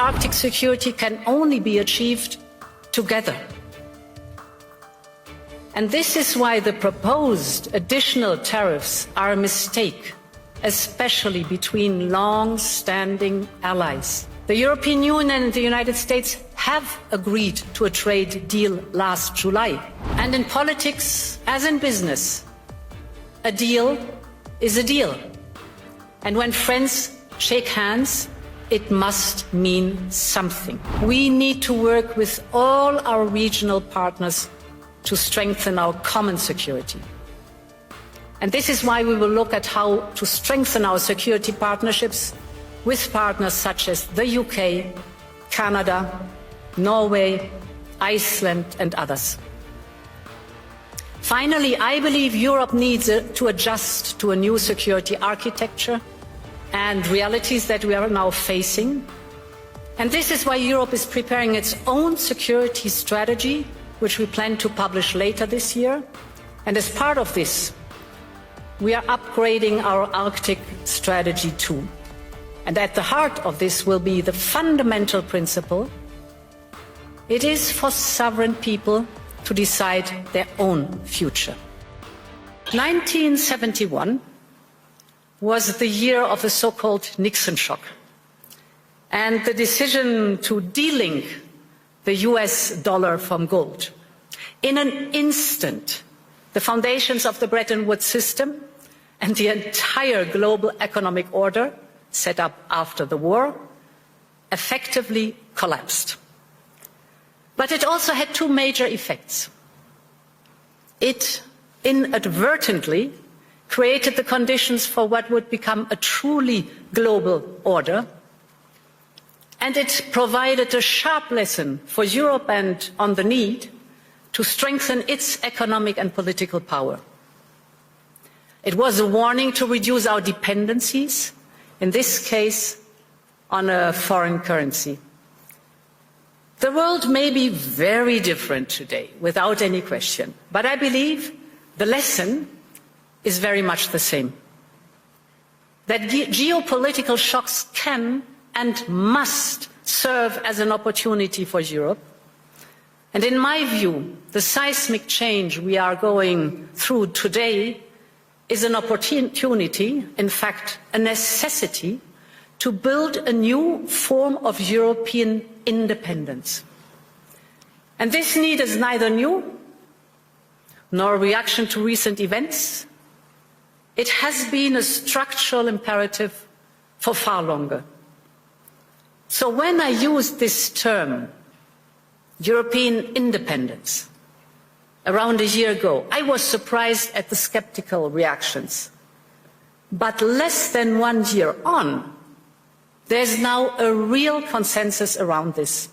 Arctic security can only be achieved together. And this is why the proposed additional tariffs are a mistake, especially between long-standing allies. The European Union and the United States have agreed to a trade deal last July. And in politics, as in business, a deal is a deal. And when friends shake hands, it must mean something. We need to work with all our regional partners to strengthen our common security. And this is why we will look at how to strengthen our security partnerships with partners such as the UK, Canada, Norway, Iceland and others. Finally, I believe Europe needs to adjust to a new security architecture and realities that we are now facing. And this is why Europe is preparing its own security strategy, which we plan to publish later this year. And as part of this, we are upgrading our Arctic strategy too. And at the heart of this will be the fundamental principle: it is for sovereign people to decide their own future. 1971 was the year of the so-called Nixon shock, and the decision to delink the US dollar from gold. In an instant, the foundations of the Bretton Woods system and the entire global economic order set up after the war effectively collapsed. But it also had two major effects. It inadvertently created the conditions for what would become a truly global order, and it provided a sharp lesson for Europe and on the need to strengthen its economic and political power. It was a warning to reduce our dependencies, in this case on a foreign currency. The world may be very different today, without any question, but I believe the lesson is very much the same. That geopolitical shocks can and must serve as an opportunity for Europe. And in my view, the seismic change we are going through today is an opportunity, in fact, a necessity, to build a new form of European independence. And this need is neither new nor a reaction to recent events. It has been a structural imperative for far longer. So when I used this term, European independence, around a year ago, I was surprised at the skeptical reactions. But less than 1 year on, there's now a real consensus around this.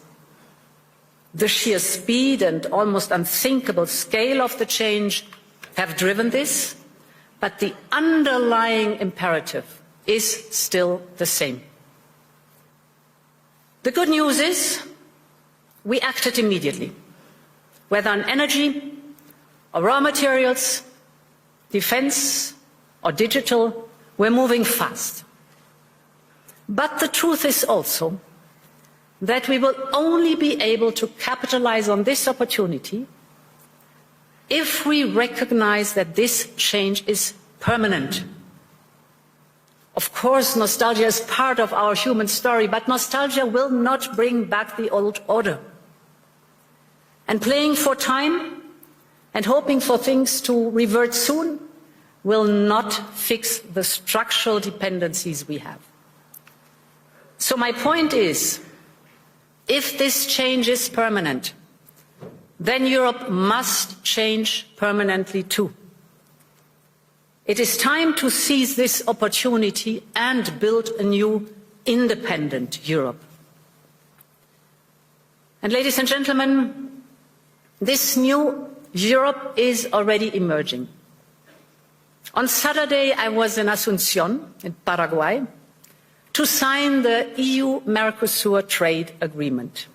The sheer speed and almost unthinkable scale of the change have driven this, but the underlying imperative is still the same. The good news is we acted immediately, whether on energy or raw materials, defense or digital, we're moving fast. But the truth is also that we will only be able to capitalize on this opportunity if we recognize that this change is permanent. Of course, nostalgia is part of our human story, but nostalgia will not bring back the old order. And playing for time and hoping for things to revert soon will not fix the structural dependencies we have. So my point is, if this change is permanent, then Europe must change permanently too. It is time to seize this opportunity and build a new independent Europe. And ladies and gentlemen, this new Europe is already emerging. On Saturday, I was in Asunción, in Paraguay, to sign the EU-Mercosur trade agreement.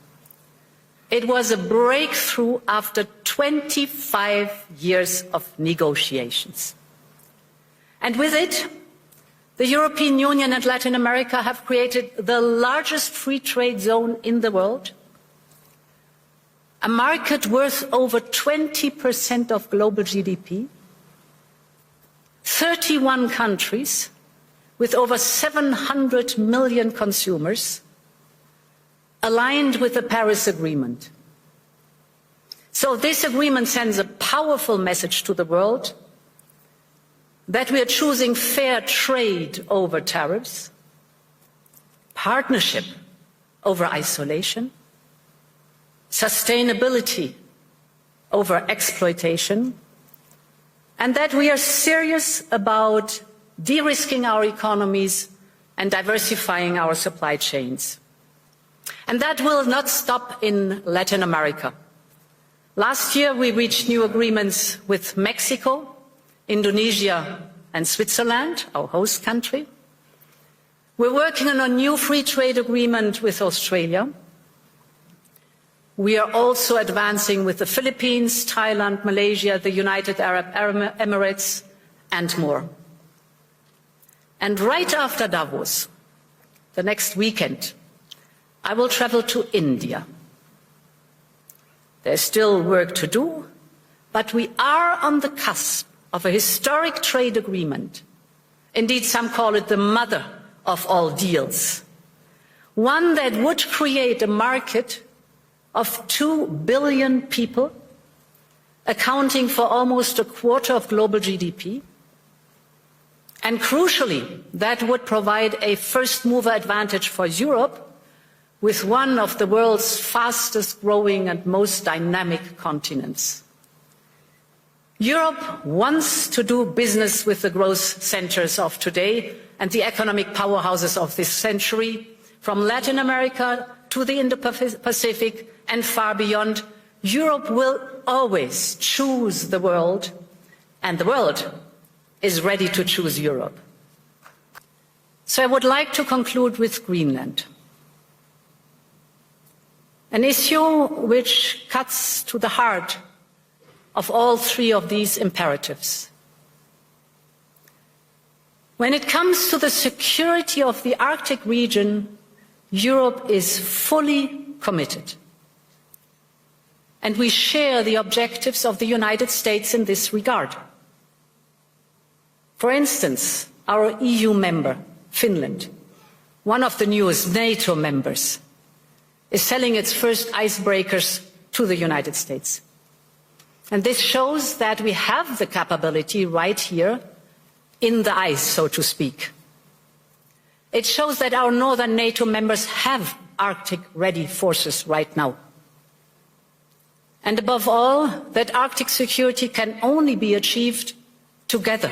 It was a breakthrough after 25 years of negotiations. And with it, the European Union and Latin America have created the largest free trade zone in the world, a market worth over 20% of global GDP, 31 countries with over 700 million consumers aligned with the Paris Agreement. So this agreement sends a powerful message to the world that we are choosing fair trade over tariffs, partnership over isolation, sustainability over exploitation, and that we are serious about de-risking our economies and diversifying our supply chains. And that will not stop in Latin America. Last year, we reached new agreements with Mexico, Indonesia, and Switzerland, our host country. We're working on a new free trade agreement with Australia. We are also advancing with the Philippines, Thailand, Malaysia, the United Arab Emirates, and more. And right after Davos, the next weekend, I will travel to India. There's still work to do, but we are on the cusp of a historic trade agreement. Indeed, some call it the mother of all deals. One that would create a market of 2 billion people, accounting for almost a quarter of global GDP. And crucially, that would provide a first-mover advantage for Europe, with one of the world's fastest growing and most dynamic continents. Europe wants to do business with the growth centres of today and the economic powerhouses of this century, from Latin America to the Indo-Pacific and far beyond. Europe will always choose the world, and the world is ready to choose Europe. So I would like to conclude with Greenland. An issue which cuts to the heart of all three of these imperatives. When it comes to the security of the Arctic region, Europe is fully committed. And we share the objectives of the United States in this regard. For instance, our EU member, Finland, one of the newest NATO members, is selling its first icebreakers to the United States. And this shows that we have the capability right here in the ice, so to speak. It shows that our northern NATO members have Arctic-ready forces right now. And above all, that Arctic security can only be achieved together.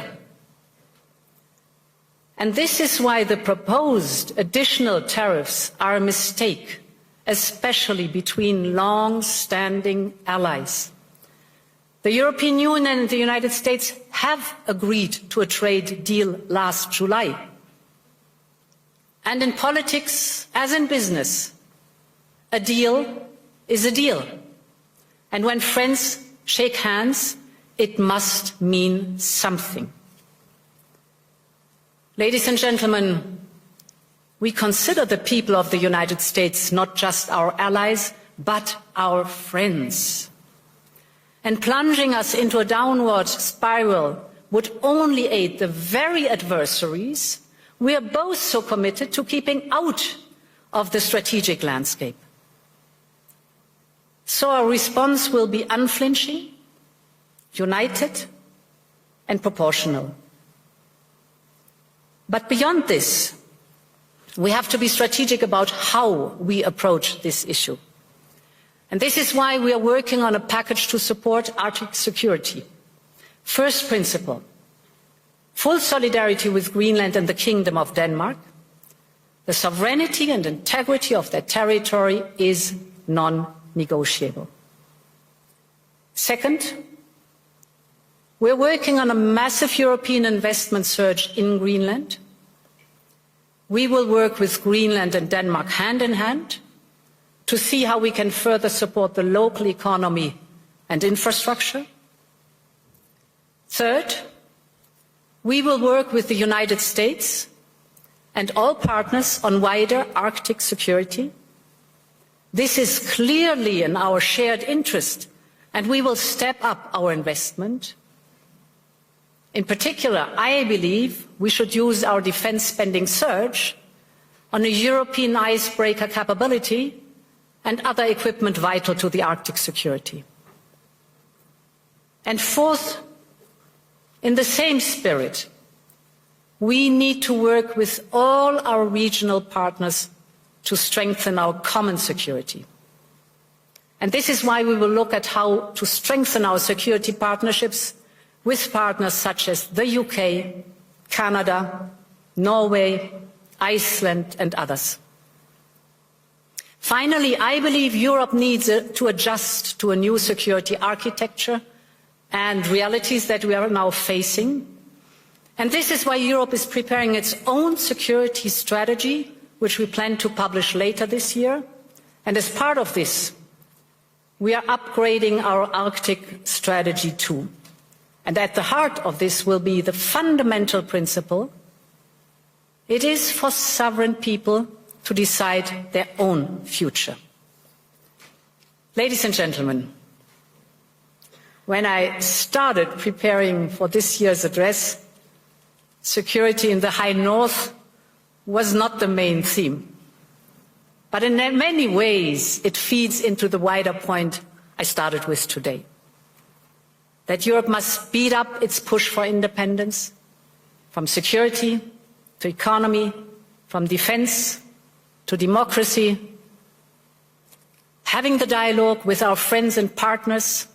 And this is why the proposed additional tariffs are a mistake, especially between long-standing allies. The European Union and the United States have agreed to a trade deal last July. And in politics, as in business, a deal is a deal. And when friends shake hands, it must mean something. Ladies and gentlemen, we consider the people of the United States not just our allies, but our friends. And plunging us into a downward spiral would only aid the very adversaries we are both so committed to keeping out of the strategic landscape. So our response will be unflinching, united, and proportional. But beyond this, we have to be strategic about how we approach this issue. And this is why we are working on a package to support Arctic security. First principle, full solidarity with Greenland and the Kingdom of Denmark. The sovereignty and integrity of their territory is non-negotiable. Second, we're working on a massive European investment surge in Greenland. We will work with Greenland and Denmark hand in hand to see how we can further support the local economy and infrastructure. Third, we will work with the United States and all partners on wider Arctic security. This is clearly in our shared interest, and we will step up our investment. In particular, I believe we should use our defence spending surge on a European icebreaker capability and other equipment vital to the Arctic security. And fourth, in the same spirit, we need to work with all our regional partners to strengthen our common security. And this is why we will look at how to strengthen our security partnerships with partners such as the UK, Canada, Norway, Iceland and others. Finally, I believe Europe needs to adjust to a new security architecture and realities that we are now facing. And this is why Europe is preparing its own security strategy, which we plan to publish later this year. And as part of this, we are upgrading our Arctic strategy too. And at the heart of this will be the fundamental principle: it is for sovereign people to decide their own future. Ladies and gentlemen, when I started preparing for this year's address, security in the High North was not the main theme. But in many ways, it feeds into the wider point I started with today. That Europe must speed up its push for independence, from security to economy, from defence to democracy, having the dialogue with our friends and partners,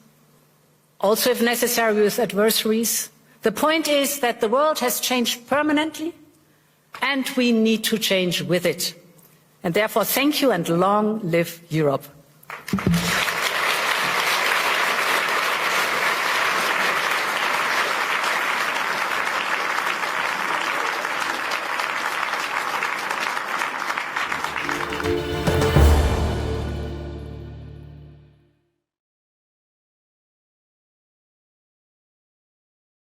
also if necessary with adversaries. The point is that the world has changed permanently and we need to change with it. And therefore, thank you and long live Europe.